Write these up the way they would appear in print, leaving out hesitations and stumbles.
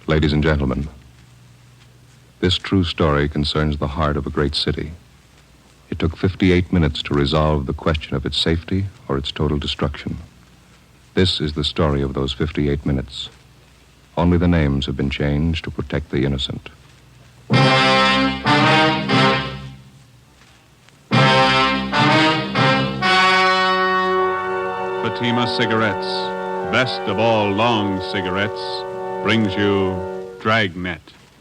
Ladies and gentlemen, this true story concerns the heart of a great city. It took 58 minutes to resolve the question of its safety or its total destruction. This is the story of those 58 minutes. Only the names have been changed to protect the innocent. Fatima Cigarettes, best of all long cigarettes, brings you Dragnet.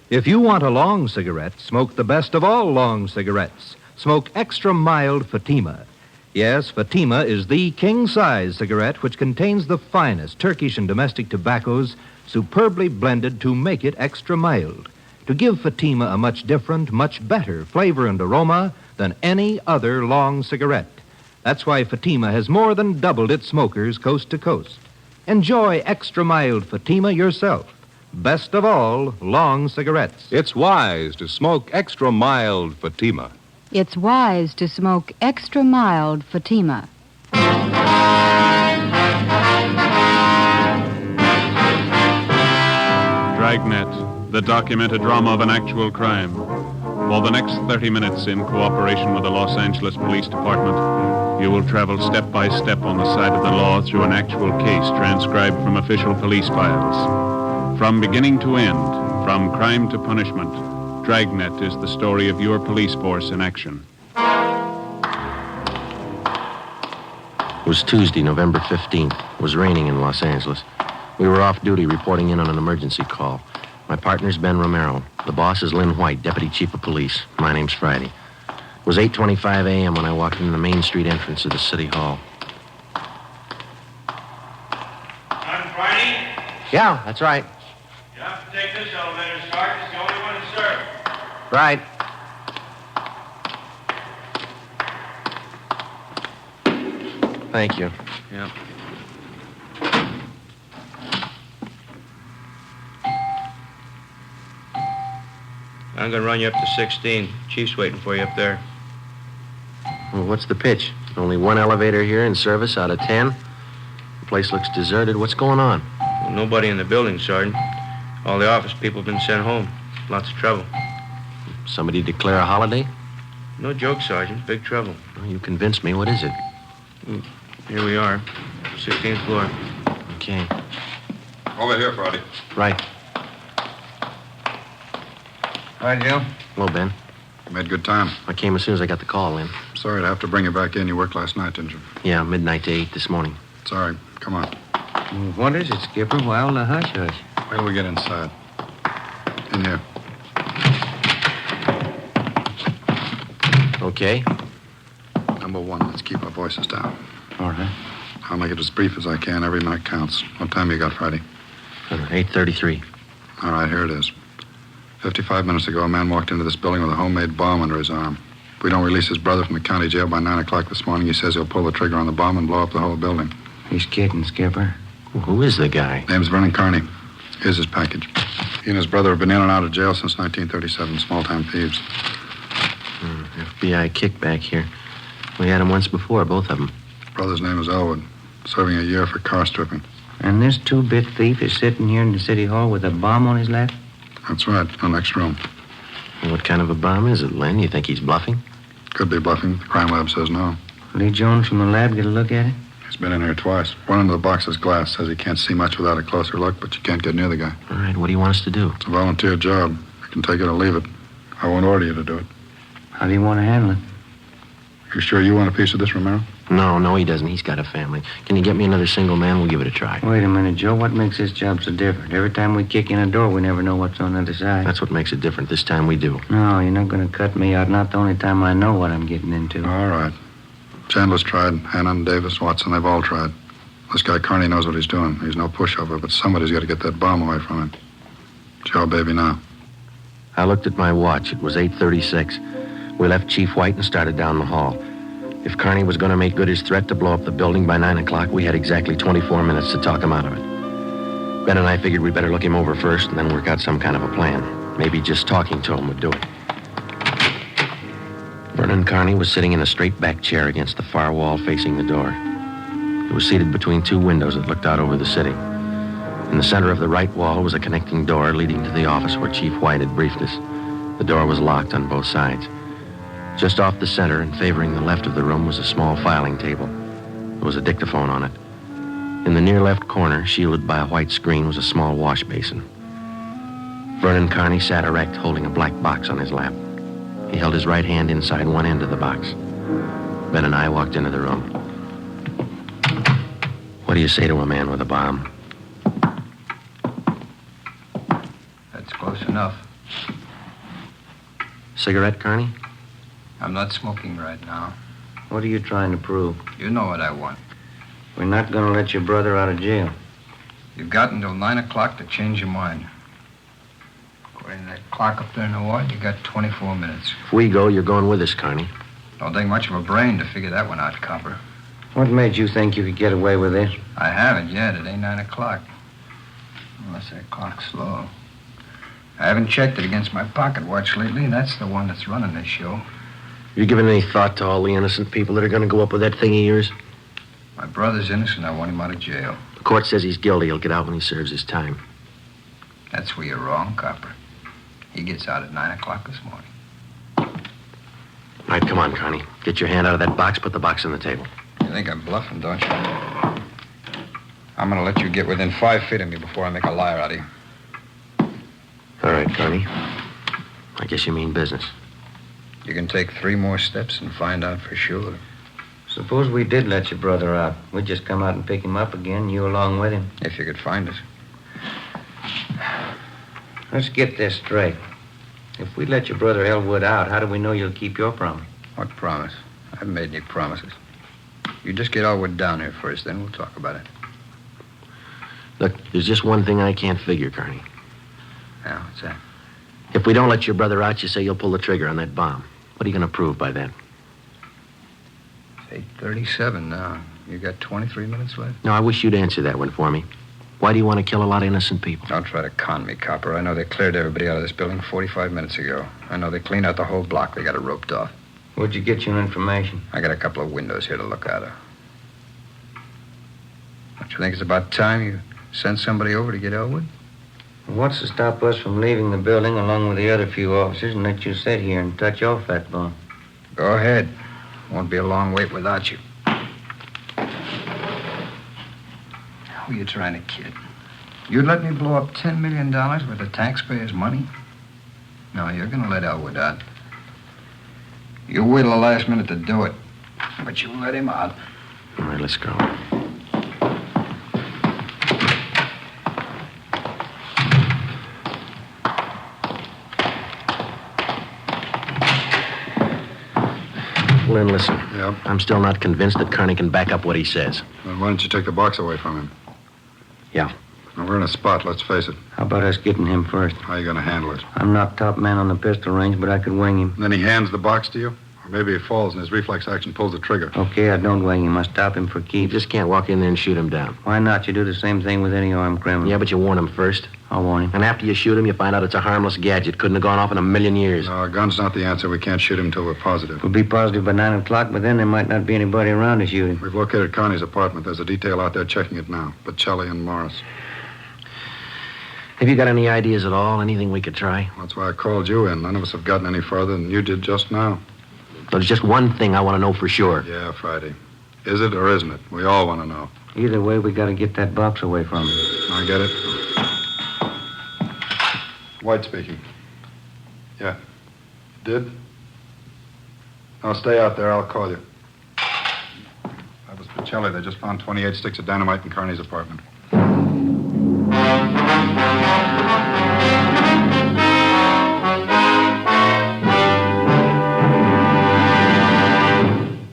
If you want a long cigarette, smoke the best of all long cigarettes. Smoke extra mild Fatima. Yes, Fatima is the king-size cigarette which contains the finest Turkish and domestic tobaccos superbly blended to make it extra mild, to give Fatima a much different, much better flavor and aroma than any other long cigarette. That's why Fatima has more than doubled its smokers coast to coast. Enjoy extra mild Fatima yourself. Best of all, long cigarettes. It's wise to smoke extra mild Fatima. It's wise to smoke extra mild Fatima. Dragnet, the documented drama of an actual crime. For the next 30 minutes, in cooperation with the Los Angeles Police Department, you will travel step by step on the side of the law through an actual case transcribed from official police files. From beginning to end, from crime to punishment, Dragnet is the story of your police force in action. It was Tuesday, November 15th. It was raining in Los Angeles. We were off duty reporting in on an emergency call. My partner's Ben Romero. The boss is Lynn White, Deputy Chief of Police. My name's Friday. It was 8:25 a.m. when I walked in the Main Street entrance of the City Hall. On Friday? Yeah, that's right. You have to take this elevator, Sergeant. It's the only one to serve. Right. Thank you. Yeah. I'm going to run you up to 16. Chief's waiting for you up there. Well, what's the pitch? Only one elevator here in service out of 10? The place looks deserted. What's going on? Well, nobody in the building, Sergeant. All the office people have been sent home. Lots of trouble. Somebody declare a holiday? No joke, Sergeant. Big trouble. Well, you convinced me. What is it? Here we are. 16th floor. Okay. Over here, Friday. Right. Hi, Joe. Hello, Ben. Made good time. I came as soon as I got the call in. Sorry to have to bring you back in. You worked last night, didn't you? Yeah, midnight to 8 this morning. Sorry. Come on. What is it, Skipper? Why all the hush-hush? Wait till we get inside. In here. Okay. Number one, let's keep our voices down. All right. I'll make it as brief as I can. Every minute counts. What time you got, Friday? 8:33. All right, here it is. 55 minutes ago, a man walked into this building with a homemade bomb under his arm. If we don't release his brother from the county jail by 9 o'clock this morning, he says he'll pull the trigger on the bomb and blow up the whole building. He's kidding, Skipper. Well, who is the guy? Name's Vernon Carney. Here's his package. He and his brother have been in and out of jail since 1937, small-time thieves. FBI kickback here. We had him once before, both of them. Brother's name is Elwood, serving a year for car stripping. And this two-bit thief is sitting here in the city hall with a bomb on his lap? That's right, in the next room. What kind of a bomb is it, Len? You think he's bluffing? Could be bluffing. The crime lab says no. Lee Jones from the lab get a look at it? He's been in here twice. One end of the box is glass. Says he can't see much without a closer look, but you can't get near the guy. All right, what do you want us to do? It's a volunteer job. You can take it or leave it. I won't order you to do it. How do you want to handle it? You sure you want a piece of this, Romero? No, he doesn't. He's got a family. Can you get me another single man? We'll give it a try. Wait a minute, Joe. What makes this job so different? Every time we kick in a door, we never know what's on the other side. That's what makes it different. This time we do. No, you're not going to cut me out. Not the only time I know what I'm getting into. All right. Chandler's tried. Hannon, Davis, Watson, they've all tried. This guy Carney knows what he's doing. He's no pushover, but somebody's got to get that bomb away from him. It's your baby now. I looked at my watch. It was 8:36. We left Chief White and started down the hall. If Carney was going to make good his threat to blow up the building by 9 o'clock, we had exactly 24 minutes to talk him out of it. Ben and I figured we'd better look him over first and then work out some kind of a plan. Maybe just talking to him would do it. Vernon Carney was sitting in a straight-back chair against the far wall facing the door. He was seated between two windows that looked out over the city. In the center of the right wall was a connecting door leading to the office where Chief White had briefed us. The door was locked on both sides. Just off the center and favoring the left of the room was a small filing table. There was a dictaphone on it. In the near left corner, shielded by a white screen, was a small wash basin. Vernon Carney sat erect, holding a black box on his lap. He held his right hand inside one end of the box. Ben and I walked into the room. What do you say to a man with a bomb? That's close enough. Cigarette, Carney? I'm not smoking right now. What are you trying to prove? You know what I want. We're not going to let your brother out of jail. You've got until 9 o'clock to change your mind. According to that clock up there in the ward, you got 24 minutes. If we go, you're going with us, Carney. Don't take much of a brain to figure that one out, Copper. What made you think you could get away with this? I haven't yet. It ain't 9 o'clock. Unless that clock's slow. I haven't checked it against my pocket watch lately. That's the one that's running this show. You given any thought to all the innocent people that are going to go up with that thing of yours? My brother's innocent. I want him out of jail. The court says he's guilty. He'll get out when he serves his time. That's where you're wrong, Copper. He gets out at 9 o'clock this morning. All right, come on, Carney. Get your hand out of that box. Put the box on the table. You think I'm bluffing, don't you? I'm going to let you get within 5 feet of me before I make a liar out of you. All right, Carney. I guess you mean business. You can take 3 more steps and find out for sure. Suppose we did let your brother out. We'd just come out and pick him up again, you along with him. If you could find us. Let's get this straight. If we let your brother Elwood out, how do we know you'll keep your promise? What promise? I haven't made any promises. You just get Elwood down here first, then we'll talk about it. Look, there's just one thing I can't figure, Carney. Yeah, what's that? If we don't let your brother out, you say you'll pull the trigger on that bomb. What are you going to prove by then? It's 8:37 now. You got 23 minutes left? No, I wish you'd answer that one for me. Why do you want to kill a lot of innocent people? Don't try to con me, Copper. I know they cleared everybody out of this building 45 minutes ago. I know they cleaned out the whole block. They got it roped off. Where'd you get your information? I got a couple of windows here to look out of. Don't you think it's about time you sent somebody over to get Elwood? What's to stop us from leaving the building along with the other few officers and let you sit here and touch off that bomb? Go ahead. Won't be a long wait without you. Who are you trying to kid? You'd let me blow up $10 million worth of taxpayers' money? No, you're going to let Elwood out. You wait till the last minute to do it. But you let him out. All right, let's go. Lynn, listen. Yep. I'm still not convinced that Carney can back up what he says. Then why don't you take the box away from him? Yeah. Now, we're in a spot, let's face it. How about us getting him first? How are you going to handle it? I'm not top man on the pistol range, but I could wing him. And then he hands the box to you? Or maybe he falls and his reflex action pulls the trigger. Okay, I don't wing him. I stop him for You keeps. just can't walk in there and shoot him down. Why not? You do the same thing with any armed criminal. Yeah, but you warn him first. I'll warn him. And after you shoot him, you find out it's a harmless gadget. Couldn't have gone off in a million years. No, a gun's not the answer. We can't shoot him until we're positive. We'll be positive by 9 o'clock, but then there might not be anybody around to shoot him. We've located Connie's apartment. There's a detail out there checking it now. Bocelli and Morris. Have you got any ideas at all? Anything we could try? That's why I called you in. None of us have gotten any further than you did just now. There's just one thing I want to know for sure. Yeah, Friday. Is it or isn't it? We all want to know. Either way, we got to get that box away from him. I get it. White speaking. Yeah. Did? No, stay out there. I'll call you. That was Bocelli. They just found 28 sticks of dynamite in Carney's apartment.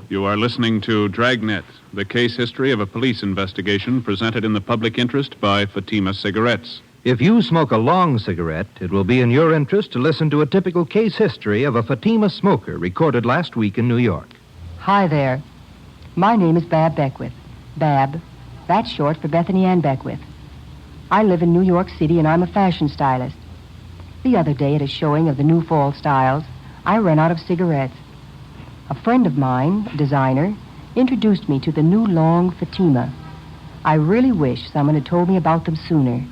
You are listening to Dragnet, the case history of a police investigation presented in the public interest by Fatima Cigarettes. If you smoke a long cigarette, it will be in your interest to listen to a typical case history of a Fatima smoker recorded last week in New York. Hi there. My name is Bab Beckwith. Bab, that's short for Bethany Ann Beckwith. I live in New York City and I'm a fashion stylist. The other day at a showing of the new fall styles, I ran out of cigarettes. A friend of mine, a designer, introduced me to the new long Fatima. I really wish someone had told me about them sooner.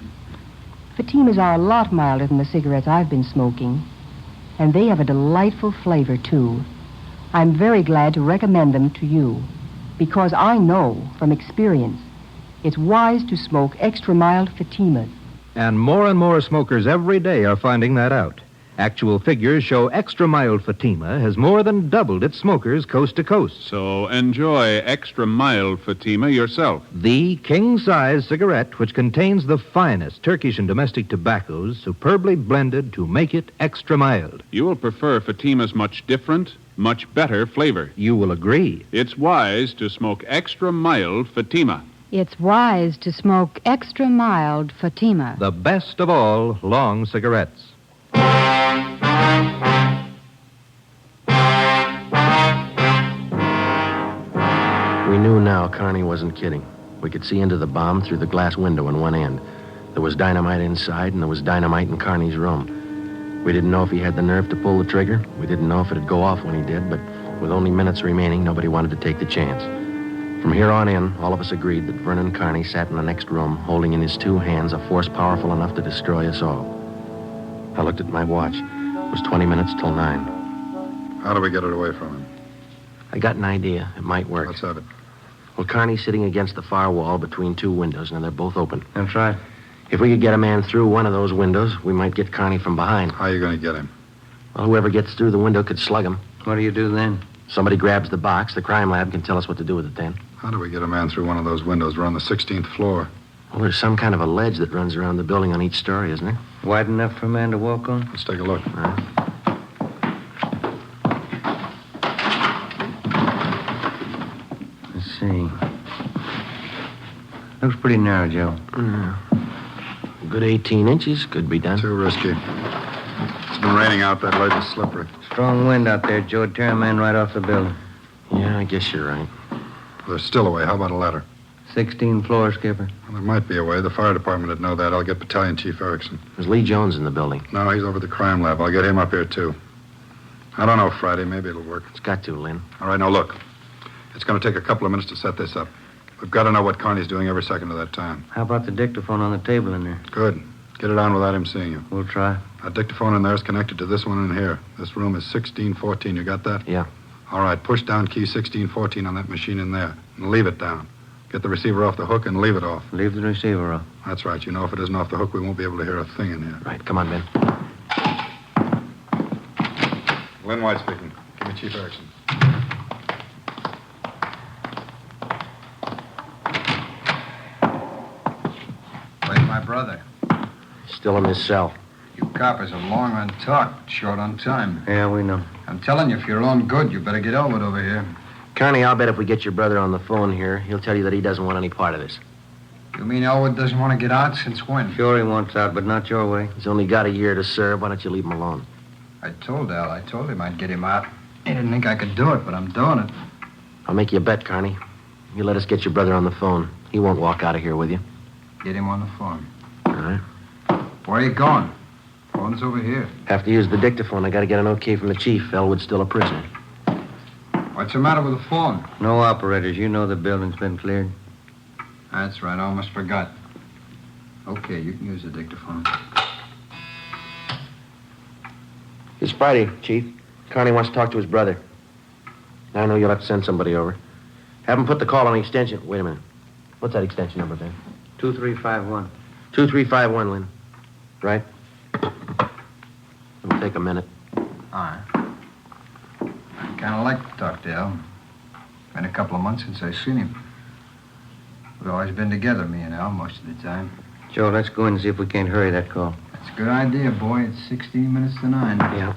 Fatimas are a lot milder than the cigarettes I've been smoking. And they have a delightful flavor, too. I'm very glad to recommend them to you. Because I know, from experience, it's wise to smoke extra mild Fatimas. And more smokers every day are finding that out. Actual figures show extra mild Fatima has more than doubled its smokers coast to coast. So enjoy extra mild Fatima yourself. The king-size cigarette, which contains the finest Turkish and domestic tobaccos, superbly blended to make it extra mild. You will prefer Fatima's much different, much better flavor. You will agree. It's wise to smoke extra mild Fatima. It's wise to smoke extra mild Fatima. The best of all long cigarettes. We knew now Carney wasn't kidding. We could see into the bomb through the glass window in one end. There was dynamite inside, and there was dynamite in Carney's room. We didn't know if he had the nerve to pull the trigger. We didn't know if it'd go off when he did, but with only minutes remaining, nobody wanted to take the chance. From here on in, all of us agreed that Vernon Carney sat in the next room, holding in his two hands a force powerful enough to destroy us all. I looked at my watch. It was 20 minutes till 9. How do we get it away from him? I got an idea. It might work. Let's have it. Well, Carney's sitting against the far wall between two windows, and they're both open. That's right. If we could get a man through one of those windows, we might get Carney from behind. How are you going to get him? Well, whoever gets through the window could slug him. What do you do then? Somebody grabs the box. The crime lab can tell us what to do with it then. How do we get a man through one of those windows? We're on the 16th floor. Well, there's some kind of a ledge that runs around the building on each story, isn't there? Wide enough for a man to walk on? Let's take a look. All right. Let's see. Looks pretty narrow, Joe. A good 18 inches could be done. Too risky. It's been raining out. That ledge is slippery. Strong wind out there, Joe. It'd tear a man right off the building. Yeah, I guess you're right. There's still a way. How about a ladder? 16 floors, Skipper. Well, there might be a way. The fire department would know that. I'll get Battalion Chief Erickson. There's Lee Jones in the building. No, he's over at the crime lab. I'll get him up here, too. I don't know, Friday. Maybe it'll work. It's got to, Lynn. All right, now look. It's going to take a couple of minutes to set this up. We've got to know what Carney's doing every second of that time. How about the dictaphone on the table in there? Good. Get it on without him seeing you. We'll try. That dictaphone in there is connected to this one in here. This room is 1614. You got that? Yeah. All right, push down key 1614 on that machine in there and leave it down. Get the receiver off the hook and leave it off. Leave the receiver off. That's right. You know, if it isn't off the hook, we won't be able to hear a thing in here. Right, come on, Ben. Lynn White speaking. Give me Chief Erickson. Where's my brother? Still in his cell. You coppers are long on talk, short on time. Yeah, we know. I'm telling you, if you're on good, you better get Elwood over here. Carney, I'll bet if we get your brother on the phone here, he'll tell you that he doesn't want any part of this. You mean Elwood doesn't want to get out? Since when? Sure he wants out, but not your way. He's only got a year to serve. Why don't you leave him alone? I told him I'd get him out. He didn't think I could do it, but I'm doing it. I'll make you a bet, Carney. You let us get your brother on the phone. He won't walk out of here with you. Get him on the phone. All right. Where are you going? Phone's over here. Have to use the dictaphone. I got to get an okay from the chief. Elwood's still a prisoner. What's the matter with the phone? No operators. You know the building's been cleared. That's right. I almost forgot. Okay, you can use the dictaphone. It's Friday, Chief. Carney wants to talk to his brother. I know you'll have to send somebody over. Have him put the call on the extension. Wait a minute. What's that extension number, Ben? 2351. 2351, Lynn. Right? It'll take a minute. All right. I kind of like to talk to Al. Been a couple of months since I've seen him. We've always been together, me and Al, most of the time. Joe, let's go in and see if we can't hurry that call. That's a good idea, boy. It's 16 minutes to 9. Yeah.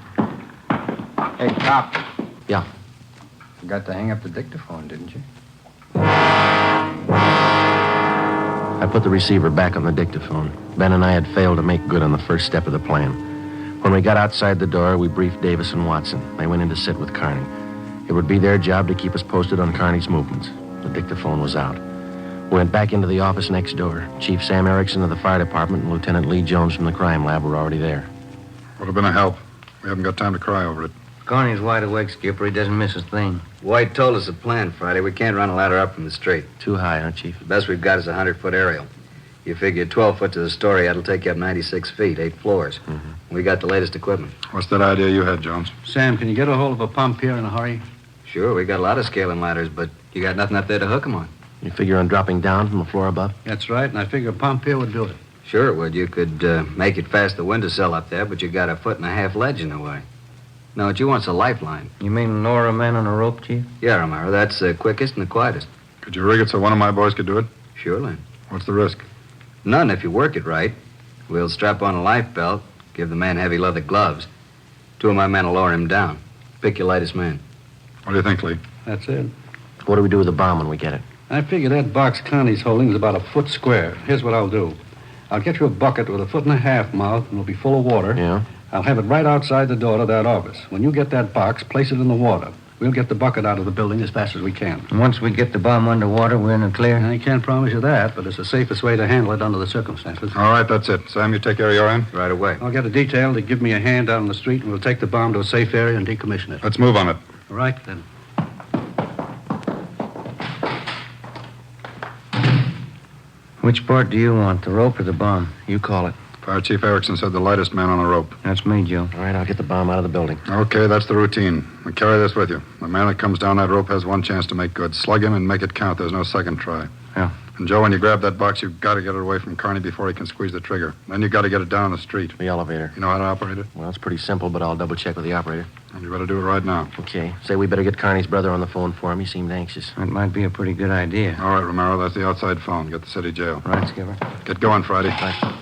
Hey, cop. Yeah. Forgot to hang up the dictaphone, didn't you? I put the receiver back on the dictaphone. Ben and I had failed to make good on the first step of the plan. When we got outside the door, we briefed Davis and Watson. They went in to sit with Carney. It would be their job to keep us posted on Carney's movements. The dictaphone was out. We went back into the office next door. Chief Sam Erickson of the fire department and Lieutenant Lee Jones from the crime lab were already there. Would have been a help. We haven't got time to cry over it. Carney's wide awake, Skipper. He doesn't miss a thing. White told us the plan Friday. We can't run a ladder up from the street. Too high, huh, Chief? The best we've got is a 100-foot aerial. You figure 12 foot to the story, that'll take you up 96 feet, 8 floors. We got the latest equipment. What's that idea you had, Jones? Sam, can you get a hold of a pump here in a hurry? Sure, we got a lot of scaling ladders, but you got nothing up there to hook them on. You figure on dropping down from the floor above? That's right, and I figure a pump here would do it. Sure it would. You could make it past the windowsill up there, but you got a 1.5-foot ledge in the way. No, what you want's a lifeline. You mean lower a man on a rope, Chief? Yeah, Romero, that's the quickest and the quietest. Could you rig it so one of my boys could do it? Sure, Lynn. What's the risk? None if you work it right. We'll strap on a life belt, give the man heavy leather gloves. 2 of my men will lower him down. Pick your lightest man. What do you think, Lee? That's it. What do we do with the bomb when we get it? I figure that box Connie's holding is about a foot square. Here's what I'll do. I'll get you a bucket with a 1.5-foot mouth, and it'll be full of water. Yeah? I'll have it right outside the door to that office. When you get that box, place it in the water. We'll get the bucket out of the building as fast as we can. And once we get the bomb underwater, we're in the clear? I can't promise you that, but it's the safest way to handle it under the circumstances. All right, that's it. Sam, you take care of your end? Right away. I'll get a detail to give me a hand out on the street, and we'll take the bomb to a safe area and decommission it. Let's move on it. All right, then. Which part do you want, the rope or the bomb? You call it. Fire Chief Erickson said the lightest man on a rope. That's me, Joe. All right, I'll get the bomb out of the building. Okay, that's the routine. Now carry this with you. The man that comes down that rope has one chance to make good. Slug him and make it count. There's no second try. Yeah. And Joe, when you grab that box, you've got to get it away from Carney before he can squeeze the trigger. Then you've got to get it down the street. The elevator. You know how to operate it? Well, it's pretty simple, but I'll double-check with the operator. And you better do it right now. Okay. Say we better get Carney's brother on the phone for him. He seemed anxious. That might be a pretty good idea. All right, Romero, that's the outside phone. Get the city jail. Right, Skipper. Get going, Friday. Right.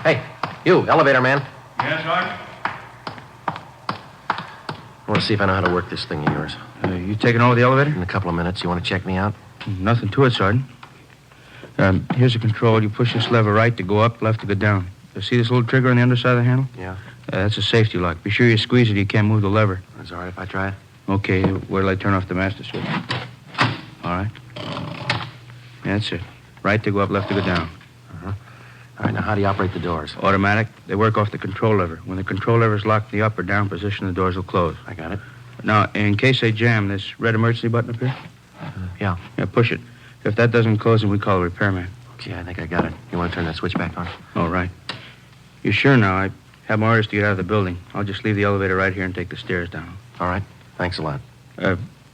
Hey, you, elevator man. Yes, Sergeant? I want to see if I know how to work this thing of yours. You taking over the elevator? In a couple of minutes. You want to check me out? Nothing to it, Sergeant. Here's the control. You push this lever right to go up, left to go down. You see this little trigger on the underside of the handle? Yeah. That's a safety lock. Be sure you squeeze it. You can't move the lever. That's all right if I try it. Okay, where till I turn off the master switch? All right. That's it. Right to go up, left to go down. All right, now how do you operate the doors? Automatic. They work off the control lever. When the control lever is locked in the up or down position, the doors will close. I got it. Now, in case they jam, this red emergency button up here? Yeah. Yeah, push it. If that doesn't close, then we call a repairman. Okay, I think I got it. You want to turn that switch back on? All right. You sure now? I have my orders to get out of the building. I'll just leave the elevator right here and take the stairs down. All right. Thanks a lot.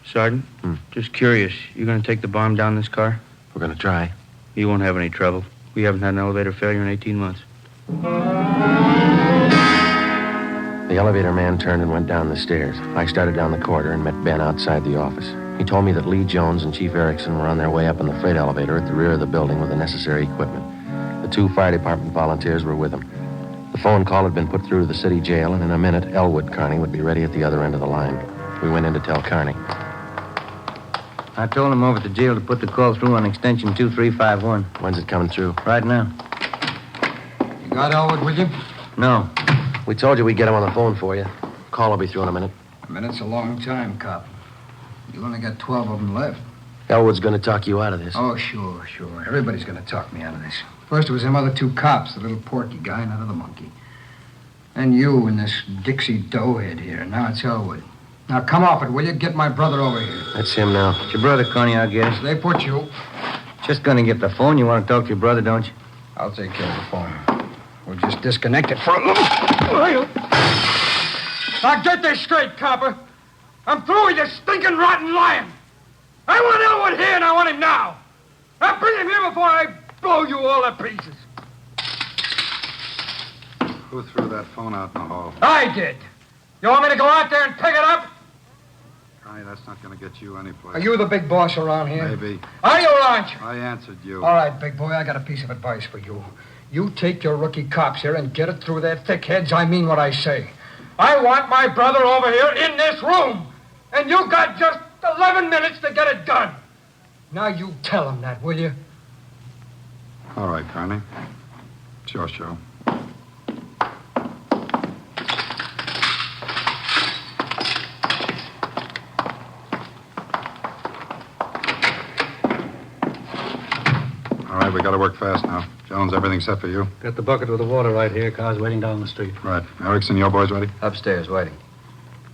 Sergeant, just curious. You going to take the bomb down this car? We're going to try. You won't have any trouble. We haven't had an elevator failure in 18 months. The elevator man turned and went down the stairs. I started down the corridor and met Ben outside the office. He told me that Lee Jones and Chief Erickson were on their way up in the freight elevator at the rear of the building with the necessary equipment. The 2 fire department volunteers were with them. The phone call had been put through to the city jail, and in a minute, Elwood Carney would be ready at the other end of the line. We went in to tell Carney. I told him over at the jail to put the call through on extension 2351. When's it coming through? Right now. You got Elwood with you? No. We told you we'd get him on the phone for you. Call will be through in a minute. A minute's a long time, cop. You only got 12 of them left. Elwood's going to talk you out of this. Oh, sure. Everybody's going to talk me out of this. First, it was them other 2 cops, the little porky guy and that other monkey. Then you and this Dixie doughhead here. Now it's Elwood. Now, come off it, will you? Get my brother over here. That's him now. It's your brother, Connie, I'll get it. They put you. Just gonna get the phone. You want to talk to your brother, don't you? I'll take care of the phone. We'll just disconnect it for a little. Now get this straight, copper. I'm through with you stinking, rotten lying. I want Elwood here, and I want him now. Now bring him here before I blow you all to pieces. Who threw that phone out in the hall? I did. You want me to go out there and pick it up? Connie, that's not going to get you anyplace. Are you the big boss around here? Maybe. Are you, aren't you? I answered you. All right, big boy, I got a piece of advice for you. You take your rookie cops here and get it through their thick heads. I mean what I say. I want my brother over here in this room. And you got just 11 minutes to get it done. Now you tell him that, will you? All right, Carney. It's your show. All right, we got to work fast now. Jones, everything set for you? Got the bucket with the water right here. Car's waiting down the street. Right. Erickson, your boys ready? Upstairs, waiting.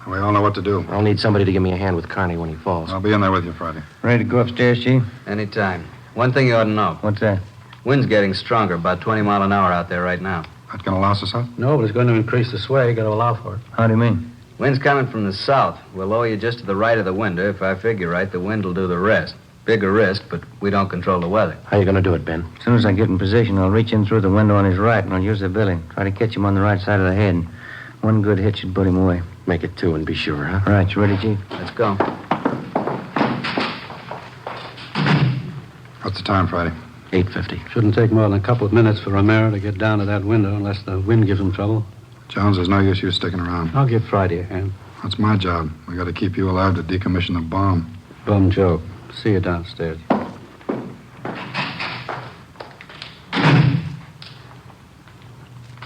We all know what to do. I'll need somebody to give me a hand with Carney when he falls. I'll be in there with you Friday. Ready to go upstairs, Chief? Anytime. One thing you ought to know. What's that? Wind's getting stronger, about 20 mile an hour out there right now. That gonna louse us up? No, but it's going to increase the sway. Got to allow for it. How do you mean? Wind's coming from the south. We'll lower you just to the right of the window. If I figure right, the wind will do the rest. Bigger risk, but we don't control the weather. How you going to do it, Ben? As soon as I get in position, I'll reach in through the window on his right, and I'll use the billy. Try to catch him on the right side of the head. One good hit should put him away. Make it 2 and be sure, huh? All right, you ready, Chief? Let's go. What's the time, Friday? 8:50. Shouldn't take more than a couple of minutes for Romero to get down to that window unless the wind gives him trouble. Jones, there's no use you sticking around. I'll give Friday a hand. That's my job. We got to keep you alive to decommission the bomb. Bum joke. See you downstairs.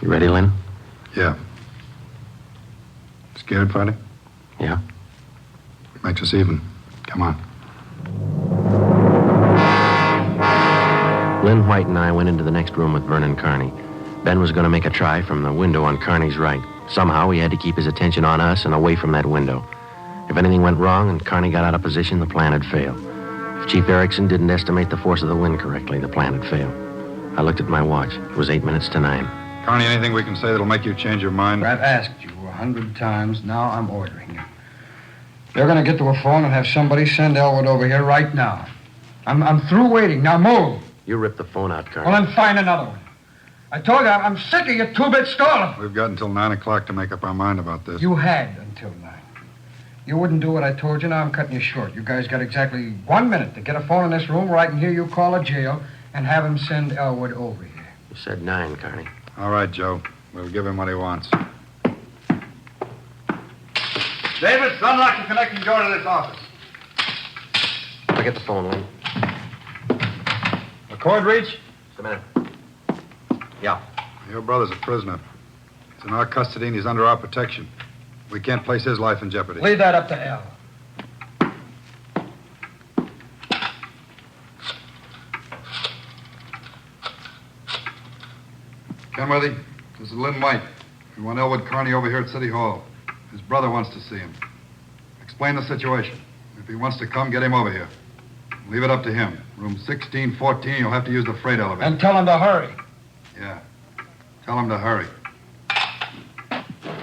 You ready, Lynn? Yeah. Scared, Friday? Yeah. Makes us even. Come on. Lynn White and I went into the next room with Vernon Carney. Ben was going to make a try from the window on Carney's right. Somehow he had to keep his attention on us and away from that window. If anything went wrong and Carney got out of position, the plan had failed. If Chief Erickson didn't estimate the force of the wind correctly, the plan had failed. I looked at my watch. It was 8 minutes to 9. Carney, anything we can say that'll make you change your mind? I've asked you 100 times. Now I'm ordering you. You're going to get to a phone and have somebody send Elwood over here right now. I'm through waiting. Now move. You ripped the phone out, Carney. Well, then find another one. I told you, I'm sick of your two-bit stalling. We've got until 9 o'clock to make up our mind about this. You had until 9. You wouldn't do what I told you. Now I'm cutting you short. You guys got exactly 1 minute to get a phone in this room where I can hear you call a jail and have him send Elwood over here. You said 9, Carney. All right, Joe. We'll give him what he wants. David, unlock the connecting door to this office. I'll get the phone, Lynn. A cord reach? Just a minute. Yeah. Your brother's a prisoner. He's in our custody and he's under our protection. We can't place his life in jeopardy. Leave that up to Al. Kenworthy, this is Lynn White. We want Elwood Carney over here at City Hall. His brother wants to see him. Explain the situation. If he wants to come, get him over here. Leave it up to him. Room 1614, you'll have to use the freight elevator. And tell him to hurry. Yeah. Tell him to hurry.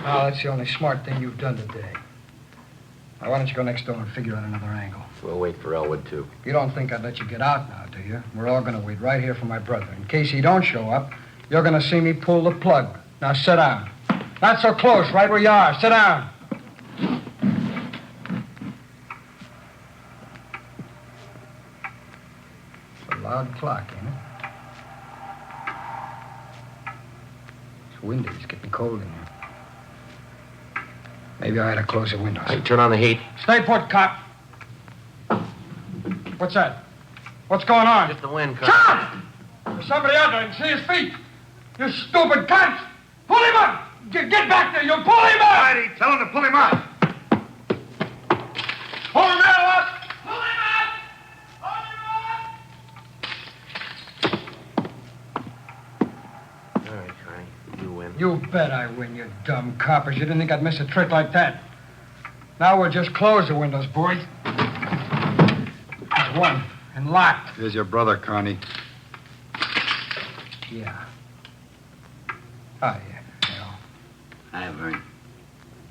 Oh, that's the only smart thing you've done today. Now, why don't you go next door and figure out another angle? We'll wait for Elwood, too. You don't think I'd let you get out now, do you? We're all going to wait right here for my brother. In case he don't show up, you're going to see me pull the plug. Now, sit down. Not so close, right where you are. Sit down. It's a loud clock, ain't it? It's windy. It's getting cold in here. Maybe I ought to close the windows. Hey, turn on the heat. Stay put, cop. What's that? What's going on? Just the wind, Carney. Stop! There's somebody out there. I can see his feet. You stupid cunts! Pull him up! Get back there! You'll pull him up! Righty, tell him to pull him out. Pull him out! Pull him out! Pull him out! All right, Carney. You win. You bet I win, you dumb coppers. You didn't think I'd miss a trick like that. Now we'll just close the windows, boys. There's one, and locked. Here's your brother, Carney. Yeah. Oh, yeah. Hi, Vern.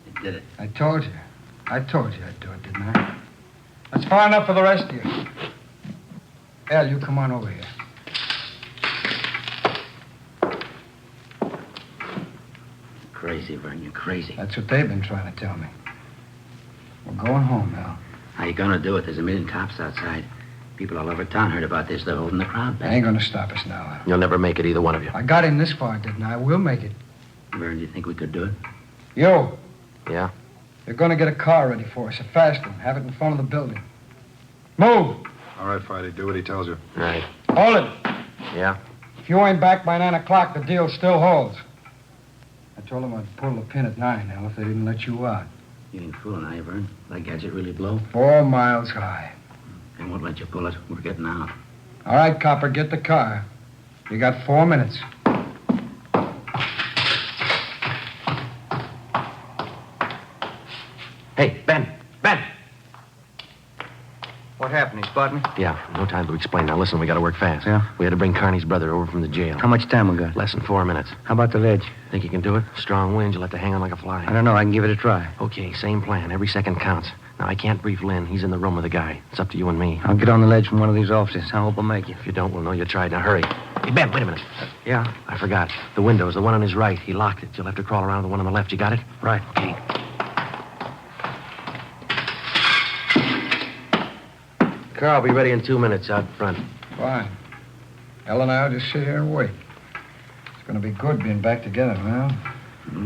You did it. I told you. I'd do it, didn't I? That's far enough for the rest of you. Al, you come on over here. Crazy, Vern. You're crazy. That's what they've been trying to tell me. We're going home, Al. How you gonna do it? There's a million cops outside. People all over town heard about this. They're holding the crowd They back. ain't gonna stop us now, Al. You'll never make it, either one of you. I got him this far, didn't I? We'll make it. Vern, do you think we could do it? You, Yeah? you're gonna get a car ready for us, a fast one. Have it in front of the building. Move! All right, Friday, do what he tells you. All right. Hold it. Yeah? If you ain't back by 9 o'clock, the deal still holds. I told them I'd pull the pin at 9, Al, if they didn't let you out. You ain't fooling, are you, Vern? That gadget really blow? 4 miles high. They won't let you pull it. We're getting out. All right, copper, get the car. You got 4 minutes. Hey, Ben! What happened? He spot me? Yeah, no time to explain. Now listen, we gotta work fast. Yeah? We had to bring Carney's brother over from the jail. How much time we got? Less than 4 minutes. How about the ledge? Think you can do it? Strong wind, you'll have to hang on like a fly. I don't know. I can give it a try. Okay, same plan. Every second counts. Now, I can't brief Lynn. He's in the room with the guy. It's up to you and me. I'll get on the ledge from one of these offices. I hope I'll make it. If you don't, we'll know you tried. Now, hurry. Hey, Ben, wait a minute. Yeah? I forgot. The window's the one on his right. He locked it. You'll have to crawl around the one on the left. You got it? Right. Okay. Carl, be ready in 2 minutes out front. Fine. Ellen and I'll just sit here and wait. It's going to be good being back together now.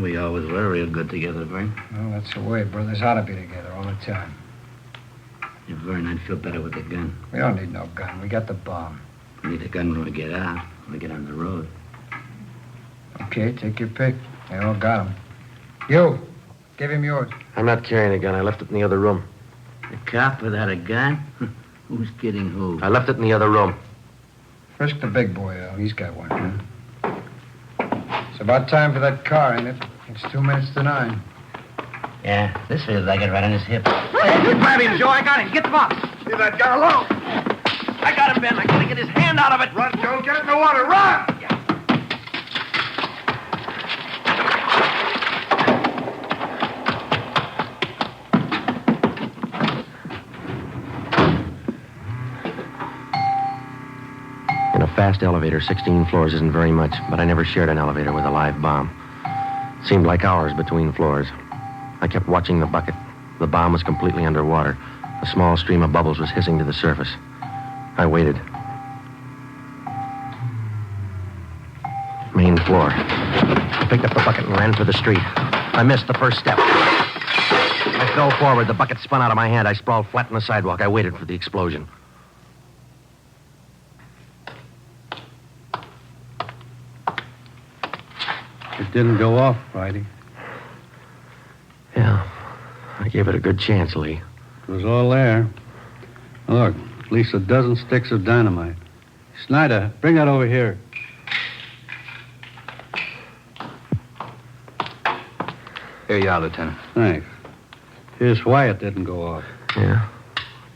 We always were real good together, Vern. Well, that's the way. Brothers ought to be together all the time. If Vern, I'd feel better with the gun. We don't need no gun. We got the bomb. We need the gun when we get out. When we get on the road. Okay, take your pick. They all got him. You, give him yours. I'm not carrying a gun. I left it in the other room. A cop without a gun? Who's kidding who? I left it in the other room. Frisk the big boy, Al. He's got one. It's about time for that car, ain't it? It's 2 minutes to 9. Yeah, this feels like it right on his hip. Grab him, Joe. I got him. Get the box. Leave that guy alone. I got him, Ben. I gotta get his hand out of it. Run, Joe. Get in the water. Run! In a fast elevator, 16 floors isn't very much, but I never shared an elevator with a live bomb. Seemed like hours between floors. I kept watching the bucket. The bomb was completely underwater. A small stream of bubbles was hissing to the surface. I waited. Main floor. I picked up the bucket and ran for the street. I missed the first step. I fell forward. The bucket spun out of my hand. I sprawled flat on the sidewalk. I waited for the explosion. It didn't go off, Friday. Yeah. I gave it a good chance, Lee. It was all there. Look, at least a dozen sticks of dynamite. Snyder, bring that over here. Here you are, Lieutenant. Thanks. Here's why it didn't go off. Yeah?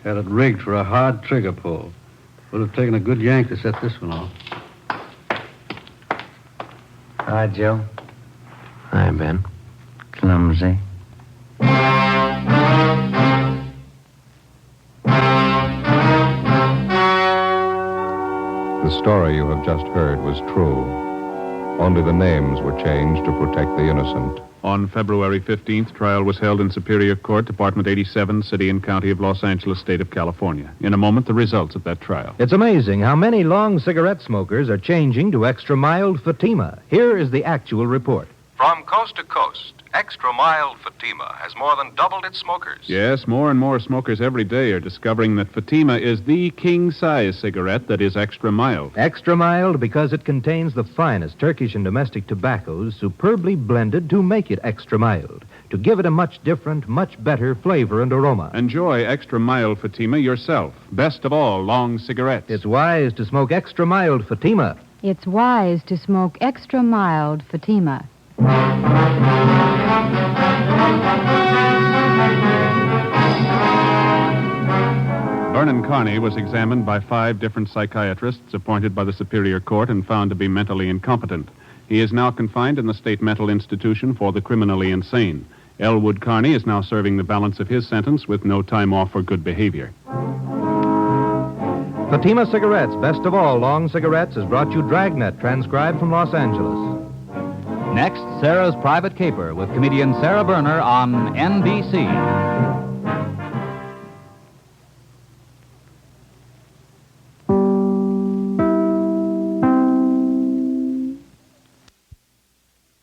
Had it rigged for a hard trigger pull. Would have taken a good yank to set this one off. Hi, Joe. Hi, Ben. Clumsy. The story you have just heard was true. Only the names were changed to protect the innocent. On February 15th, trial was held in Superior Court, Department 87, City and County of Los Angeles, State of California. In a moment, the results of that trial. It's amazing how many long cigarette smokers are changing to extra mild Fatima. Here is the actual report. From coast to coast, extra mild Fatima has more than doubled its smokers. Yes, more and more smokers every day are discovering that Fatima is the king-size cigarette that is extra mild. Extra mild because it contains the finest Turkish and domestic tobaccos superbly blended to make it extra mild, to give it a much different, much better flavor and aroma. Enjoy extra mild Fatima yourself. Best of all, long cigarettes. It's wise to smoke extra mild Fatima. It's wise to smoke extra mild Fatima. Vernon Carney was examined by 5 different psychiatrists appointed by the Superior Court and found to be mentally incompetent. He is now confined in the State Mental Institution for the Criminally Insane. Elwood Carney is now serving the balance of his sentence with no time off for good behavior. Fatima Cigarettes, best of all long cigarettes, has brought you Dragnet, transcribed from Los Angeles. Next, Sarah's Private Caper with comedian Sarah Berner on NBC.